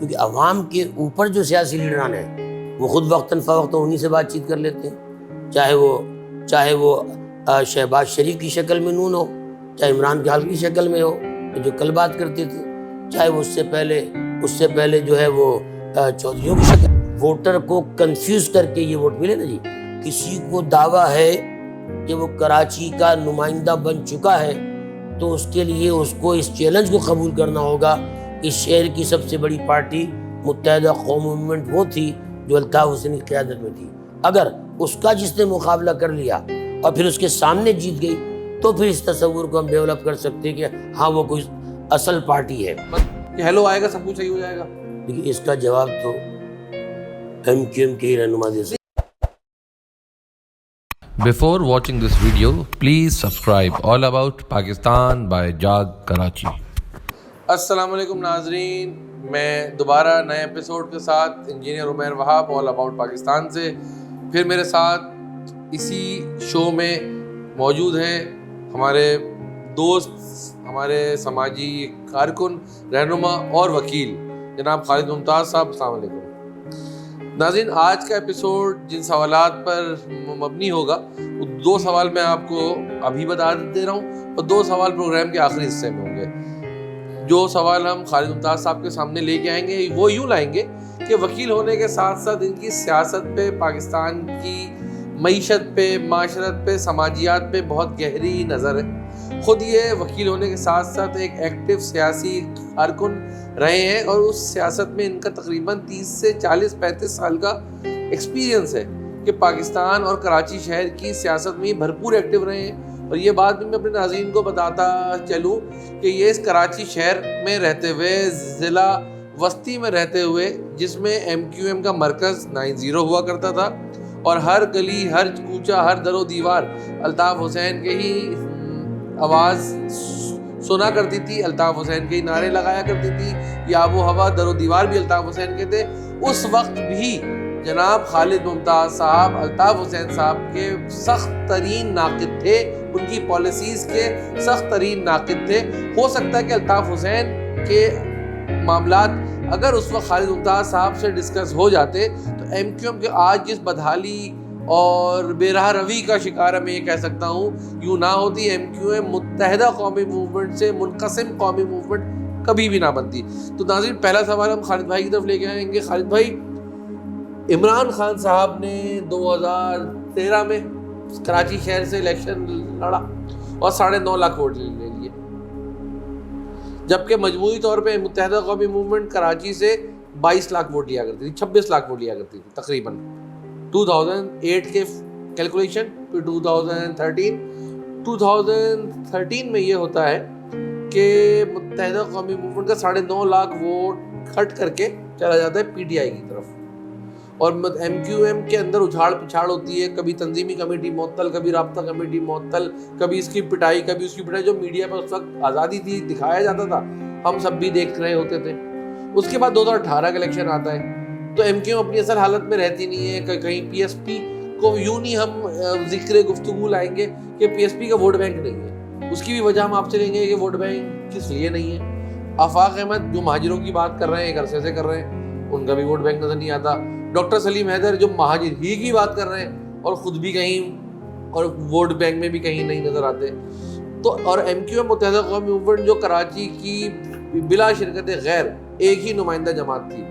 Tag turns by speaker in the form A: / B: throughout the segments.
A: کیونکہ عوام کے اوپر جو سیاسی لیڈران ہیں وہ خود وقتاً فوقتاً انہی سے بات چیت کر لیتے ہیں، چاہے وہ شہباز شریف کی شکل میں نون ہو، چاہے عمران کے حال کی شکل میں ہو جو کل بات کرتے تھے، چاہے وہ اس سے پہلے جو ہے وہ چودھریوں کی شکل۔ ووٹر کو کنفیوز کر کے یہ ووٹ ملے نا جی، کسی کو دعویٰ ہے کہ وہ کراچی کا نمائندہ بن چکا ہے تو اس کے لیے اس کو اس چیلنج کو قبول کرنا ہوگا۔ اس شہر کی سب سے بڑی پارٹی متحدہ قوم موومنٹ وہ تھی جو الطاف حسین کی قیادت میں تھی، اگر اس کا جس نے مقابلہ کر لیا اور پھر اس کے سامنے جیت گئی تو پھر اس تصور کو ہم ڈیولپ کر سکتے ہیں کہ ہاں وہ کوئی اصل پارٹی ہے۔
B: ہیلو آئے گا سب کچھ صحیح ہو جائے گا؟
A: لیکن اس کا جواب تو MQM کے ہی رہنما دے سکتے۔
C: Before watching this video, please subscribe All About Pakistan by Jag Karachi.
B: السلام علیکم ناظرین، میں دوبارہ نئے ایپیسوڈ کے ساتھ engineer Umair Wahab all about Pakistan سے پھر میرے ساتھ اسی شو میں موجود ہیں ہمارے دوست، ہمارے سماجی کارکن، رہنما اور وکیل جناب خالد ممتاز صاحب۔ السلام علیکم ناظرین، آج کا ایپیسوڈ جن سوالات پر مبنی ہوگا وہ 2 سوال میں آپ کو ابھی بتا دے رہا ہوں اور 2 سوال پروگرام کے آخری حصے میں ہوں گے۔ جو سوال ہم خالد ممتاز صاحب کے سامنے لے کے آئیں گے وہ یوں لائیں گے کہ وکیل ہونے کے ساتھ ساتھ ان کی سیاست پہ، پاکستان کی معیشت پہ، معاشرت پہ، سماجیات پہ بہت گہری نظر ہے۔ خود یہ وکیل ہونے کے ساتھ ساتھ ایک ایکٹیو سیاسی کارکن رہے ہیں اور اس سیاست میں ان کا تقریباً 30 سے 40-35 سال کا ایکسپیرینس ہے کہ پاکستان اور کراچی شہر کی سیاست میں بھرپور ایکٹیو رہے ہیں۔ اور یہ بات بھی میں اپنے ناظرین کو بتاتا چلوں کہ یہ اس کراچی شہر میں رہتے ہوئے، ضلع وسطی میں رہتے ہوئے، جس میں MQM کا مرکز 90 ہوا کرتا تھا اور ہر گلی، ہر کوچہ، ہر در و دیوار الطاف حسین کے ہی آواز سنا کرتی تھی، الطاف حسین کے ہی نعرے لگایا کرتی تھی، یہ آب و ہوا، در و دیوار بھی الطاف حسین کے تھے۔ اس وقت بھی جناب خالد ممتاز صاحب الطاف حسین صاحب کے سخت ترین ناقد تھے، ان کی پالیسیز کے سخت ترین ناقد تھے۔ ہو سکتا ہے کہ الطاف حسین کے معاملات اگر اس وقت خالد ممتاز صاحب سے ڈسکس ہو جاتے تو MQM کے آج جس بدحالی اور بے راہ روی کا شکار ہے، میں یہ کہہ سکتا ہوں، یوں نہ ہوتی MQM متحدہ قومی موومنٹ سے منقسم قومی موومنٹ کبھی بھی نہ بنتی۔ تو ناظرین، پہلا سوال ہم خالد بھائی کی طرف لے کے آئیں گے۔ خالد بھائی، عمران خان صاحب نے 2013 میں کراچی شہر سے الیکشن لڑا اور 9.5 لاکھ ووٹ لے لیے، جبکہ مجموعی طور پہ متحدہ قومی موومنٹ کراچی سے 22 لاکھ ووٹ لیا کرتی تھی، 26 لاکھ ووٹ لیا کرتی تھی تقریباً 2008 کے کیلکولیشن پھر 2013 میں یہ ہوتا ہے کہ متحدہ قومی موومنٹ کا 9.5 لاکھ ووٹ کھٹ کر کے چلا جاتا ہے PTI کی طرف، اور MQM کے اندر اچھاڑ پچھاڑ ہوتی ہے، کبھی تنظیمی کمیٹی معطل، کبھی رابطہ کمیٹی معطل، کبھی اس کی پٹائی، کبھی اس کی پٹائی۔ جو میڈیا پر اس وقت آزادی تھی، دکھایا جاتا تھا، ہم سب بھی دیکھ رہے ہوتے تھے۔ اس کے بعد 2018 کا الیکشن آتا ہے تو MQM اپنی اصل حالت میں رہتی نہیں ہے۔ کہیں PSP کو یوں نہیں ہم ذکر گفتگو لائیں گے کہ PSP کا ووٹ بینک نہیں ہے، اس کی بھی وجہ ہم آپ سے لیں گے کہ ووٹ بینک کس لیے نہیں ہے۔ آفاق احمد جو مہاجروں کی بات کر رہے ہیں، ایک عرصے سے کر رہے ہیں، ان کا بھی ووٹ بینک نظر نہیں آتا۔ ڈاکٹر سلیم حیدر جو مہاجر ہی کی بات کر رہے ہیں اور خود بھی کہیں اور ووٹ بینک میں بھی کہیں نہیں نظر آتے۔ تو اور MQM متحدہ قومی موومنٹ جو کراچی کی بلا شرکت غیر ایک ہی نمائندہ جماعت تھی،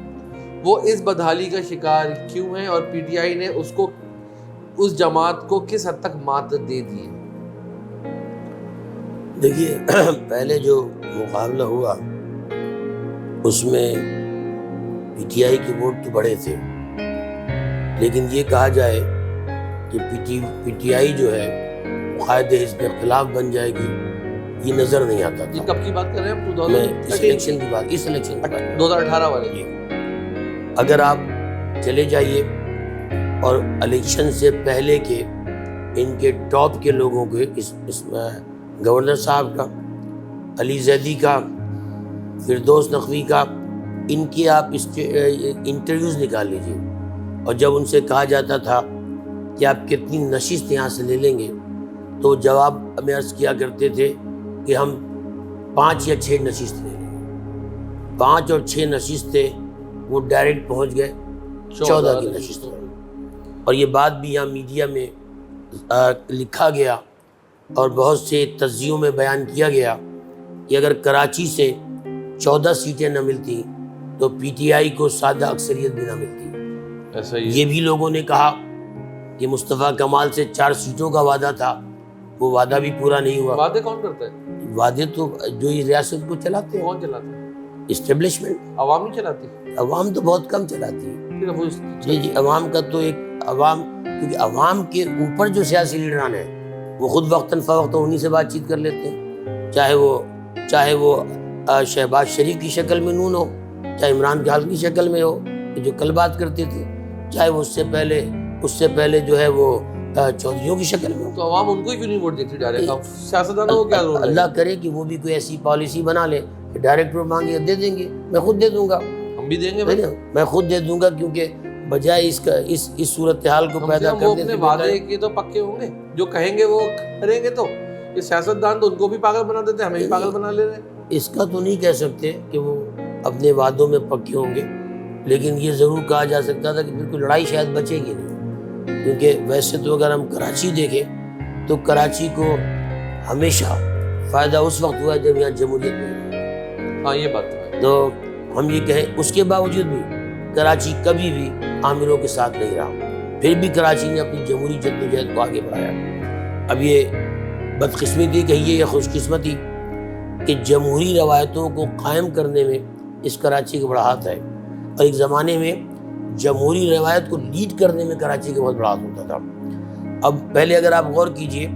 B: وہ اس بدحالی کا شکار کیوں ہے اور PTI نے اس جماعت کو کس حد تک مات دے دی؟
A: دیکھیے، پہلے جو مقابلہ ہوا اس میں PTI کے ووٹ تو بڑے تھے، لیکن یہ کہا جائے کہ PTI جو ہے قائد حزب اختلاف بن جائے گی، یہ نظر نہیں آتا تھا۔
B: کب کی بات کر رہے ہیں؟
A: میں اس الیکشن کی بات
B: 2018 والے۔
A: اگر آپ چلے جائیے اور الیکشن سے پہلے کے ان کے ٹاپ کے لوگوں کے، اس میں گورنر صاحب کا، علی زیدی کا، فردوس نقوی کا، ان کی آپ انٹرویوز نکال لیجیے، اور جب ان سے کہا جاتا تھا کہ آپ کتنی نشست یہاں سے لے لیں گے تو جواب ہمیں عرض کیا کرتے تھے کہ ہم 5 یا 6 نشست لے لیں گے۔ 5 اور 6 نشستیں وہ ڈائریکٹ پہنچ گئے 14 کی نشست میں. اور یہ بات بھی یہاں میڈیا میں لکھا گیا اور بہت سے تجزیوں میں بیان کیا گیا کہ اگر کراچی سے 14 سیٹیں نہ ملتی تو پی ٹی آئی کو سادہ اکثریت بھی نہ ملتی.
B: ایسا ہی
A: یہ بھی لوگوں نے کہا کہ مصطفیٰ کمال سے 4 سیٹوں کا وعدہ تھا، وہ وعدہ بھی پورا نہیں ہوا.
B: وعدے کون کرتا ہے؟
A: وعدے تو جو اس ریاست کو چلاتے ہیں
B: کون چلاتا ہے؟
A: اسٹیبلشمنٹ.
B: عوام نہیں چلاتی؟
A: عوام تو بہت کم چلاتی ہے.
B: پھر وہ
A: جی عوام کا تو ایک عوام، کیونکہ عوام کے اوپر جو سیاسی لیڈران ہیں وہ خود وقتاً فوقتاً انہی سے بات چیت کر لیتے ہیں، چاہے وہ شہباز شریف کی شکل میں نون ہو، چاہے عمران خان کی شکل میں ہو جو کل بات کرتے تھے، چاہے وہ اس سے پہلے جو ہے وہ چودھریوں کی شکل میں ہو.
B: تو عوام ان کو ہی کیوں نہیں ووٹ دیتی ڈائریکٹ؟ اب سیاستدانوں کو کیا رول ہے؟
A: اللہ کرے کہ وہ بھی کوئی ایسی پالیسی بنا لے کہ ڈائریکٹ ووٹ مانگے دے دیں گے. میں خود دے دوں گا،
B: ہم بھی دیں گے.
A: میں خود دے دوں گا، کیونکہ بجائے اس صورتحال کو پیدا
B: وہ
A: کرنے
B: اپنے
A: سے
B: وعدے کے تو پکے ہوں گے، جو کہیں گے وہ کریں گے. تو یہ سیاستدان تو ان کو بھی پاگل بنا دیتے ہیں، ہمیں بھی پاگل بنا لے رہے ہیں.
A: اس کا تو نہیں کہہ سکتے کہ وہ اپنے وعدوں میں پکے ہوں گے، لیکن یہ ضرور کہا جا سکتا تھا کہ پھر کوئی لڑائی شاید بچے گی نہیں. کیونکہ ویسے تو اگر ہم کراچی دیکھیں تو کراچی کو ہمیشہ فائدہ اس وقت ہوا جب یہاں جمہوریت میں.
B: ہاں یہ بات ہے.
A: تو ہم یہ کہیں اس کے باوجود بھی کراچی کبھی بھی عامروں کے ساتھ نہیں رہا، پھر بھی کراچی نے اپنی جمہوری جدوجہد کو آگے بڑھایا. اب یہ بدقسمتی کہیے یا خوش قسمتی کہ جمہوری روایتوں کو قائم کرنے میں اس کراچی کا بڑا ہاتھ ہے، اور ایک زمانے میں جمہوری روایت کو لیڈ کرنے میں کراچی کا بہت بڑا ہاتھ ہوتا تھا. اب پہلے اگر آپ غور کیجئے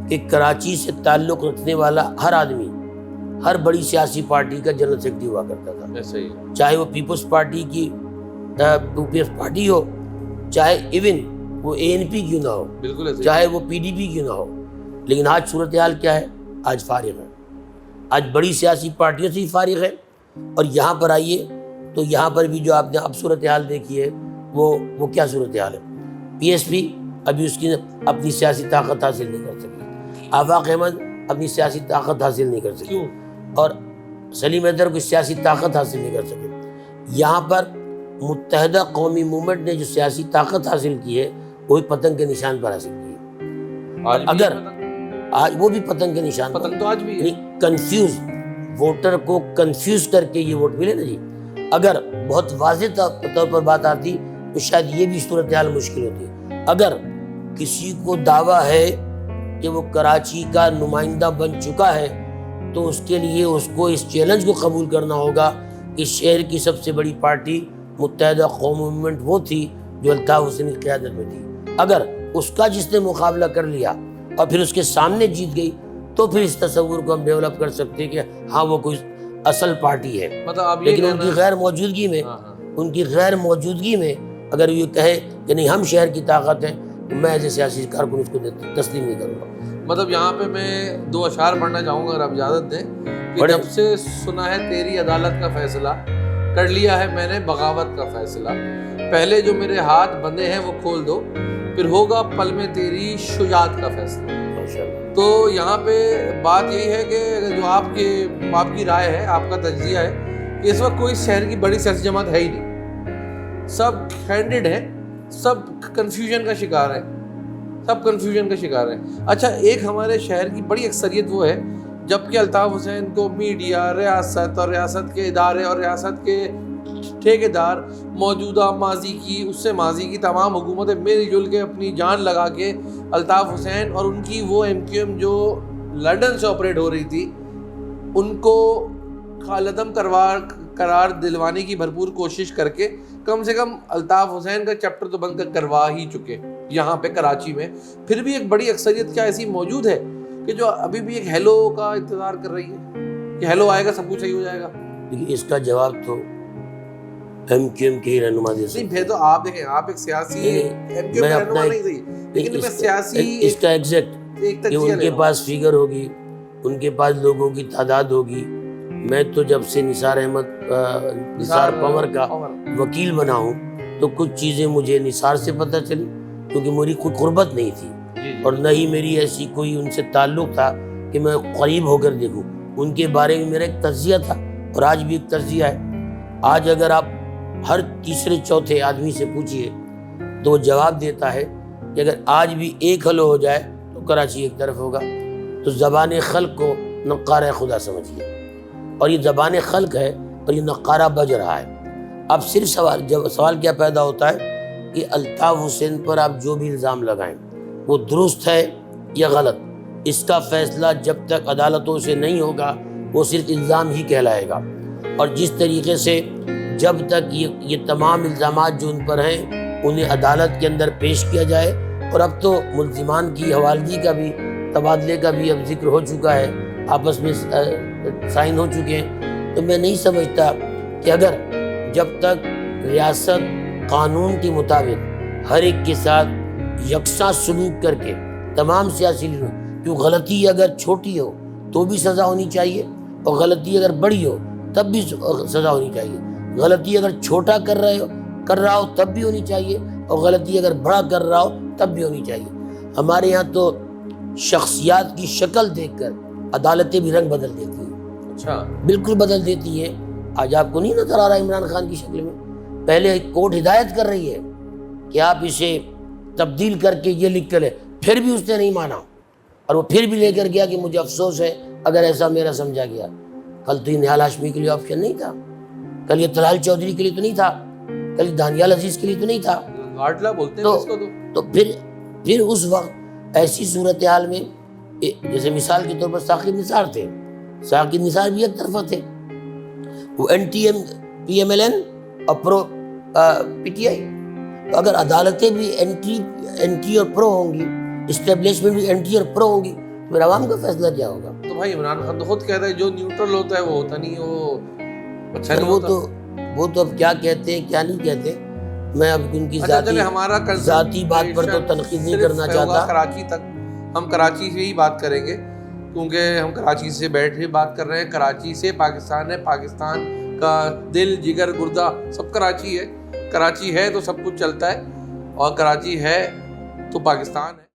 A: کہ کراچی سے تعلق رکھنے والا ہر آدمی ہر بڑی سیاسی پارٹی کا جنرل سیکرٹری ہوا کرتا تھا،
B: ایسا ہی.
A: چاہے وہ پیپلز پارٹی کی پیپلز پارٹی ہو، چاہے ایون وہ اے این پی کیوں نہ ہو،
B: بالکل ایسا ہی.
A: چاہے وہ پی ڈی پی کیوں نہ ہو. لیکن آج صورتحال کیا ہے؟ آج فارغ ہے. آج بڑی سیاسی پارٹیوں سے ہی فارغ ہے. اور یہاں پر آئیے تو یہاں پر بھی جو آپ نے اب صورتحال دیکھی ہے وہ کیا صورتحال ہے؟ پی ایس پی ابھی اس کی اپنی سیاسی طاقت حاصل نہیں کر سکی، آفاق احمد اپنی سیاسی طاقت حاصل نہیں کر سکی،
B: کیوں؟
A: اور سلیم حیدر کوئی سیاسی طاقت حاصل نہیں کر سکے. یہاں پر متحدہ قومی موومنٹ نے جو سیاسی طاقت حاصل کی ہے وہی پتنگ کے نشان پر حاصل کی ہے.
B: آج بھی
A: اگر آج وہ بھی پتنگ کے نشان پر،
B: پتنگ تو آج بھی ہے.
A: کنفیوز ووٹر کو کنفیوز کر کے یہ ووٹ ملے نا جی. اگر بہت واضح طور پر بات آتی تو شاید یہ بھی صورتحال مشکل ہوتی. اگر کسی کو دعویٰ ہے کہ وہ کراچی کا نمائندہ بن چکا ہے تو اس کے لیے اس کو اس چیلنج کو قبول کرنا ہوگا کہ شہر کی سب سے بڑی پارٹی متحدہ قومی موومنٹ وہ تھی جو الطاف حسین کی قیادت میں تھی. اگر اس کا جس نے مقابلہ کر لیا اور پھر اس کے سامنے جیت گئی تو پھر اس تصور کو ہم ڈیولپ کر سکتے ہیں کہ ہاں وہ کوئی اصل پارٹی ہے.
B: مطلب آپ یہ
A: لیکن ان کی غیر موجودگی میں اگر یہ کہے کہ نہیں ہم شہر کی طاقت ہیں تو میں ایسے سیاسی کارکن اس کو تسلیم نہیں کروں گا.
B: مطلب یہاں پہ میں 2 اشعار پڑھنا چاہوں گا اگر آپ اجازت دیں کہ جب سے سنا ہے تیری عدالت کا فیصلہ، کر لیا ہے میں نے بغاوت کا فیصلہ. پہلے جو میرے ہاتھ بندے ہیں وہ کھول دو، پھر ہوگا پل میں تیری شجاعت کا فیصلہ. تو یہاں پہ بات یہی ہے کہ جو آپ کی رائے ہے، آپ کا تجزیہ ہے کہ اس وقت کوئی شہر کی بڑی سیاسی جماعت ہے ہی نہیں، سب کینڈیڈ ہیں، سب کنفیوژن کا شکار ہے. اچھا، ایک ہمارے شہر کی بڑی اکثریت وہ ہے جبکہ الطاف حسین کو میڈیا، ریاست اور ریاست کے ادارے اور ریاست کے ٹھیکیدار موجودہ ماضی کی، اس سے ماضی کی تمام حکومتیں مل جل کے اپنی جان لگا کے الطاف حسین اور ان کی وہ ایم کیو ایم جو لنڈن سے آپریٹ ہو رہی تھی ان کو خالدم قرار دلوانے کی بھرپور کوشش کر کے کم سے کم الطاف حسین کا چیپٹر تو بند کروا ہی چکے یہاں پہ کراچی میں. پھر بھی ایک بڑی اکثریت کیا ایسی موجود ہے کہ جو ابھی بھی ایک ہیلو کا انتظار کر رہی ہے کہ ہیلو آئے گا سب کچھ صحیح ہو جائے گا؟
A: لیکن اس کا جواب تو ایم کیو ایم کی رہنما دے سکتے ہیں.
B: پھر تو آپ دیکھیں، آپ ایک سیاسی ایم کیو ایم کا رہنما نہیں صحیح، لیکن میں سیاسی
A: اس کا ایگزیکٹ کہ ان کے پاس فگر ہوگی، ان کے پاس لوگوں کی تعداد ہوگی. میں تو جب سے نثار پنور کا وکیل بنا ہوں تو کچھ چیزیں مجھے نثار سے پتہ چلی کیونکہ میری کوئی قربت نہیں تھی اور نہ ہی میری ایسی کوئی ان سے تعلق تھا کہ میں قریب ہو کر دیکھوں. ان کے بارے میں میرا ایک تجزیہ تھا اور آج بھی ایک تجزیہ ہے. آج اگر آپ ہر تیسرے چوتھے آدمی سے پوچھیے تو وہ جواب دیتا ہے کہ اگر آج بھی ایک حل ہو جائے تو کراچی ایک طرف ہوگا. تو زبان خلق کو نقارہ خدا سمجھیے, اور یہ زبان خلق ہے اور یہ نقارہ بج رہا ہے. اب صرف سوال کیا پیدا ہوتا ہے کہ الطاف حسین پر آپ جو بھی الزام لگائیں وہ درست ہے یا غلط, اس کا فیصلہ جب تک عدالتوں سے نہیں ہوگا وہ صرف الزام ہی کہلائے گا. اور جس طریقے سے جب تک یہ تمام الزامات جو ان پر ہیں انہیں عدالت کے اندر پیش کیا جائے, اور اب تو ملزمان کی حوالگی کا بھی, تبادلے کا بھی اب ذکر ہو چکا ہے, آپس میں سائن ہو چکے ہیں, تو میں نہیں سمجھتا کہ اگر جب تک ریاست قانون کے مطابق ہر ایک کے ساتھ یکساں سلوک کر کے تمام سیاسی لیڈروں, کیوں غلطی اگر چھوٹی ہو تو بھی سزا ہونی چاہیے, اور غلطی اگر بڑی ہو تب بھی سزا ہونی چاہیے. غلطی اگر چھوٹا کر رہا ہو تب بھی ہونی چاہیے, اور غلطی اگر بڑا کر رہا ہو تب بھی ہونی چاہیے. ہمارے یہاں تو شخصیات کی شکل دیکھ کر عدالتیں بھی رنگ بدل دیتی ہیں.
B: اچھا,
A: بالکل بدل دیتی ہیں. آج آپ کو نہیں نظر آ رہا عمران خان کی شکل میں, پہلے کورٹ ہدایت کر رہی ہے کہ آپ اسے تبدیل کر کے یہ لکھ کر لیں, پھر بھی اس نے نہیں مانا, اور وہ پھر بھی لے کر گیا کہ مجھے افسوس ہے اگر ایسا میرا سمجھا گیا. کل تو یہ نہال ہاشمی کے لیے آپشن نہیں تھا, کل یہ طلال چودھری کے لیے تو نہیں تھا, کل دانیال عزیز کے لیے تو نہیں تھا.
B: لاڈلا بولتے ہیں اس کو
A: تو پھر اس وقت ایسی صورتحال میں جیسے مثال کے طور پر ثاقب نثار تھے, ثاقب نثار بھی ایک طرفہ تھے, وہ پی ایم ایل این اور پرو پی ٹی آئی. تو اگر عدالتیں بھی اینٹی اور پرو ہوں گی, اسٹیبلشمنٹ بھی اینٹی اور پرو ہوں گی, تو پھر عوام کا فیصلہ کیا ہوگا؟
B: تو بھائی عمران خان تو خود کہتا ہے جو نیوٹرل ہوتا ہے وہ ہوتا نہیں, وہ اچھا نہیں ہوتا.
A: وہ تو اب کیا کہتے ہیں کیا نہیں کہتے, میں اب ان کی ذاتی بات پر تو تنقید نہیں کرنا چاہتا.
B: کراچی تک ہم کراچی سے ہی بات کریں گے کیونکہ ہم کراچی سے بیٹھ کے بات کر رہے ہیں. کراچی سے پاکستان ہے, پاکستان کا دل جگر گردہ سب کراچی ہے. کراچی ہے تو سب کچھ چلتا ہے, اور کراچی ہے تو پاکستان ہے.